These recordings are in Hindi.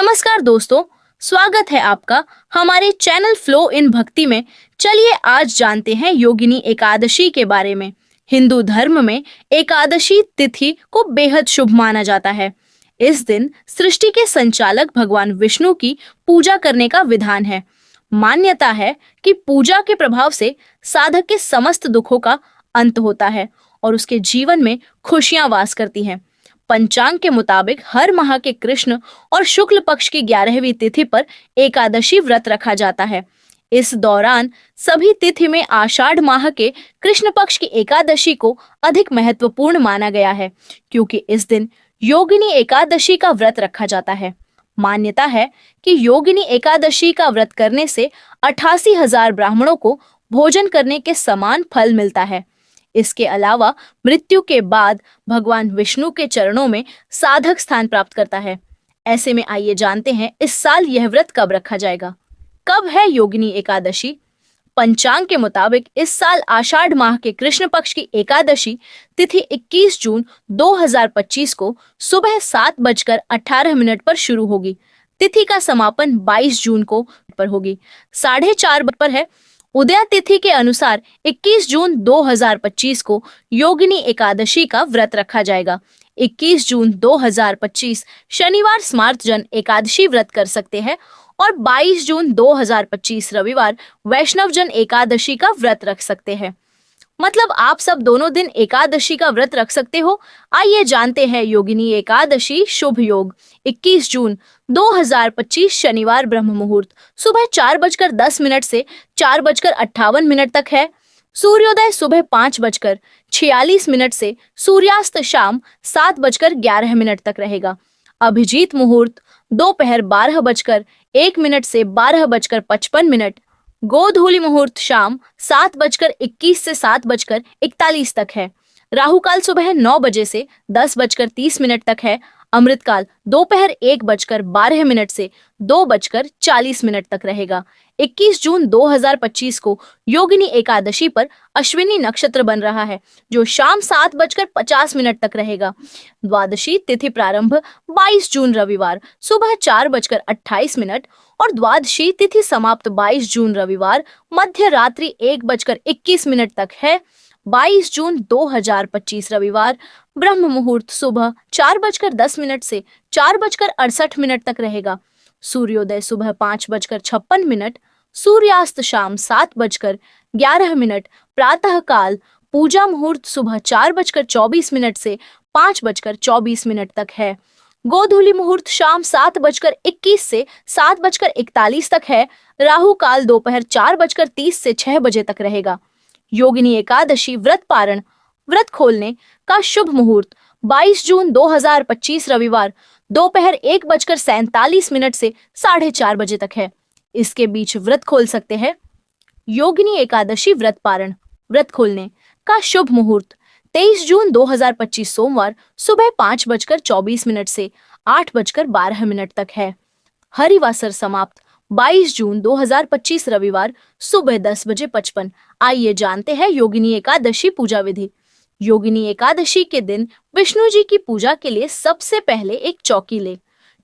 नमस्कार दोस्तों, स्वागत है आपका हमारे चैनल फ्लो इन भक्ति में। चलिए आज जानते हैं योगिनी एकादशी के बारे में। हिंदू धर्म में एकादशी तिथि को बेहद शुभ माना जाता है। इस दिन सृष्टि के संचालक भगवान विष्णु की पूजा करने का विधान है। मान्यता है कि पूजा के प्रभाव से साधक के समस्त दुखों का अंत होता है और उसके जीवन में खुशियां वास करती हैं। पंचांग के मुताबिक हर माह के कृष्ण और शुक्ल पक्ष की 11वीं तिथि पर एकादशी व्रत रखा जाता है। इस दौरान सभी तिथि में आषाढ़ माह के कृष्ण पक्ष की एकादशी को अधिक महत्वपूर्ण माना गया है, क्योंकि इस दिन योगिनी एकादशी का व्रत रखा जाता है। मान्यता है कि योगिनी एकादशी का व्रत करने से 88,000 ब्राह्मणों को भोजन करने के समान फल मिलता है। इसके अलावा मृत्यु के बाद भगवान विष्णु के चरणों में साधक स्थान प्राप्त करता है। ऐसे में आइए जानते हैं इस साल यह व्रत कब रखा जाएगा। कब है योगिनी एकादशी? पंचांग के मुताबिक इस साल आषाढ़ माह के कृष्ण पक्ष की एकादशी तिथि 21 जून 2025 को सुबह 7:18 पर शुरू होगी। तिथि का समापन 22 जून को पर होगी। 4:30 पर है। उदया तिथि के अनुसार 21 जून 2025 को योगिनी एकादशी का व्रत रखा जाएगा। 21 जून 2025 शनिवार स्मार्त जन एकादशी व्रत कर सकते हैं और 22 जून 2025 रविवार वैष्णव जन एकादशी का व्रत रख सकते हैं। मतलब आप सब दोनों दिन एकादशी का व्रत रख सकते हो। आइए जानते हैं योगिनी एकादशी शुभ योग। 21 जून 2025 शनिवार ब्रह्म मुहूर्त सुबह 4:10 से 4:58 तक है। सूर्योदय सुबह 5:46 से सूर्यास्त शाम 7:11 तक रहेगा। अभिजीत मुहूर्त दोपहर 12:01 से 12:55। गोधूली मुहूर्त शाम 7:21 से 7:41 तक है। राहु काल सुबह 9 बजे से 10:30 तक है। अमृत काल दोपहर 1:12 से 2:40 तक रहेगा। 21 जून 2025 को योगिनी एकादशी पर अश्विनी नक्षत्र बन रहा है, जो शाम 7:50 तक रहेगा। द्वादशी तिथि प्रारंभ 22 जून रविवार सुबह 4:28 और द्वादशी तिथि समाप्त 22 जून रविवार मध्य रात्रि 1:21 तक है। 22 जून 2025 रविवार ब्रह्म मुहूर्त सुबह 4:10 से 4:68 तक रहेगा। सूर्योदय सुबह 5:56, सूर्यास्त शाम 7:11। प्रातः काल पूजा मुहूर्त सुबह 4:24 से 5:24 तक है। गोधूली मुहूर्त शाम 7:21 से 7:41 तक है। राहु काल दोपहर 4:30 से 6 बजे तक रहेगा। योगिनी एकादशी व्रत पारण व्रत खोलने का शुभ मुहूर्त 22 जून 2025 रविवार दोपहर 1:47 से 4:30 बजे तक है। इसके बीच व्रत खोल सकते हैं। योगिनी एकादशी व्रत पारण व्रत खोलने का शुभ मुहूर्त 23 जून 2025 सोमवार सुबह 5:24 से 8:12 तक है। हरिवासर समाप्त 22 जून 2025 रविवार सुबह 10:55। आइए जानते हैं योगिनी एकादशी पूजा विधि। योगिनी एकादशी के दिन विष्णु जी की पूजा के लिए सबसे पहले एक चौकी ले।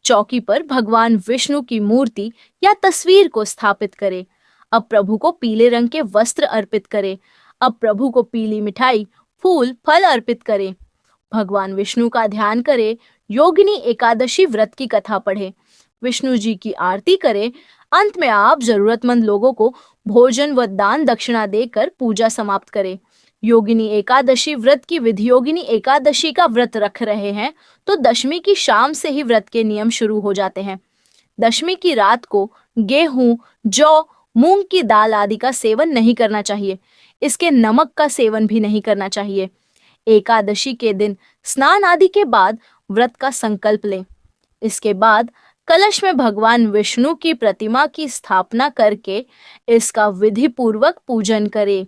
चौकी पर भगवान विष्णु की मूर्ति या तस्वीर को स्थापित करें। अब प्रभु को पीले रंग के वस्त्र अर्पित करें। अब प्रभु को पीली मिठाई, फूल, फल अर्पित करें। भगवान विष्णु का ध्यान करें। योगिनी एकादशी व्रत की कथा पढ़ें। विष्णु जी की आरती करें। अंत में आप जरूरतमंद लोगों को भोजन व दान दक्षिणा देकर पूजा समाप्त करें। योगिनी एकादशी व्रत की विधि। योगिनी एकादशी का व्रत रख रहे हैं तो दशमी की शाम से ही व्रत के नियम शुरू हो जाते हैं। दशमी की रात को गेहूं, जौ, मूंग की दाल आदि का सेवन नहीं करना चाहिए। इसके नमक का सेवन भी नहीं करना चाहिए। एकादशी के दिन स्नान आदि के बाद व्रत का संकल्प लें। इसके बाद कलश में भगवान विष्णु की प्रतिमा की स्थापना करके इसका विधि पूर्वक पूजन करें।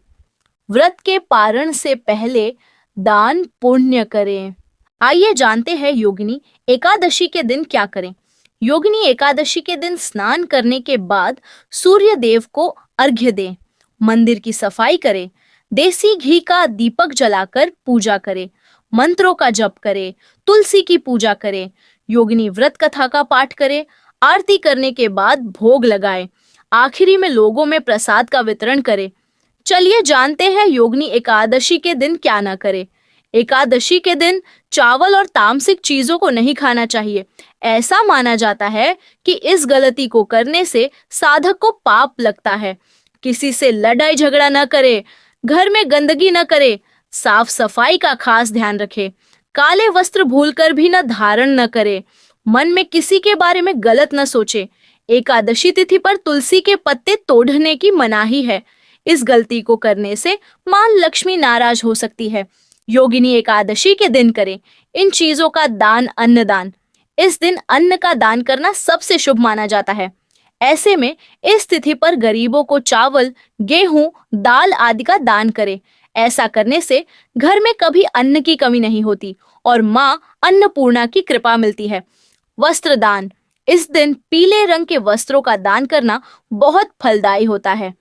व्रत के पारण से पहले दान पुण्य करें। आइए जानते हैं योगिनी एकादशी के दिन क्या करें। योगिनी एकादशी के दिन स्नान करने के बाद सूर्य देव को अर्घ्य दें। मंदिर की सफाई करें। देसी घी का दीपक जलाकर पूजा करें। मंत्रों का जप करें। तुलसी की पूजा करें। योगिनी व्रत कथा का पाठ करें। आरती करने के बाद भोग लगाएं। आखिरी में लोगों में प्रसाद का वितरण करें। चलिए जानते हैं योगिनी एकादशी के दिन क्या ना करें। एकादशी के दिन चावल और तामसिक चीजों को नहीं खाना चाहिए। ऐसा माना जाता है कि इस गलती को करने से साधक को पाप लगता है। किसी से लड़ाई झगड़ा न करे, घर में गंदगी न करे, साफ सफाई का खास ध्यान रखे, काले वस्त्र भूलकर भी न धारण न करे, मन में किसी के बारे में गलत न सोचे। एकादशी तिथि पर तुलसी के पत्ते तोड़ने की मनाही है। इस गलती को करने से मां लक्ष्मी नाराज हो सकती है। योगिनी एकादशी के दिन करें इन चीजों का दान, अन्नदान। इस दिन अन्न का दान करना सबसे शुभ माना जाता है। ऐसे में इस तिथि पर गरीबों को चावल, गेहूं, दाल आदि का दान करें। ऐसा करने से घर में कभी अन्न की कमी नहीं होती और मां अन्नपूर्णा की कृपा मिलती है। वस्त्र दान। इस दिन पीले रंग के वस्त्रों का दान करना बहुत फलदायी होता है।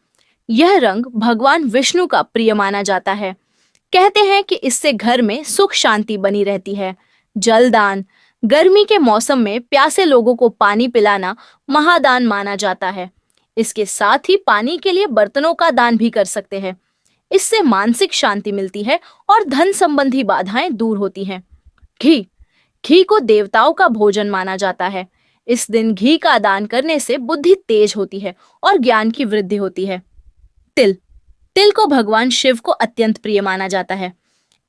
यह रंग भगवान विष्णु का प्रिय माना जाता है। कहते हैं कि इससे घर में सुख शांति बनी रहती है। जल दान। गर्मी के मौसम में प्यासे लोगों को पानी पिलाना महादान माना जाता है। इसके साथ ही पानी के लिए बर्तनों का दान भी कर सकते हैं। इससे मानसिक शांति मिलती है और धन संबंधी बाधाएं दूर होती हैं। घी। घी को देवताओं का भोजन माना जाता है। इस दिन घी का दान करने से बुद्धि तेज होती है और ज्ञान की वृद्धि होती है। तिल। तिल को भगवान शिव को अत्यंत प्रिय माना जाता है।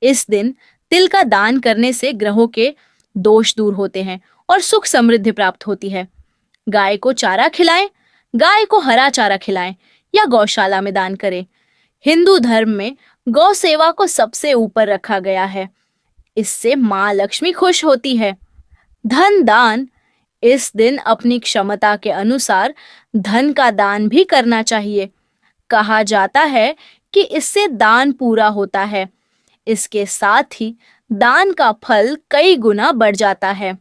इस दिन तिल का दान करने से ग्रहों के दोष दूर होते हैं और सुख समृद्धि प्राप्त होती है। गाय को चारा खिलाएं। गाय को हरा चारा खिलाएं या गौशाला में दान करें। हिंदू धर्म में गौ सेवा को सबसे ऊपर रखा गया है। इससे मां लक्ष्मी खुश होती है। धन दान। इस दिन अपनी क्षमता के अनुसार धन का दान भी करना चाहिए। कहा जाता है कि इससे दान पूरा होता है। इसके साथ ही दान का फल कई गुना बढ़ जाता है।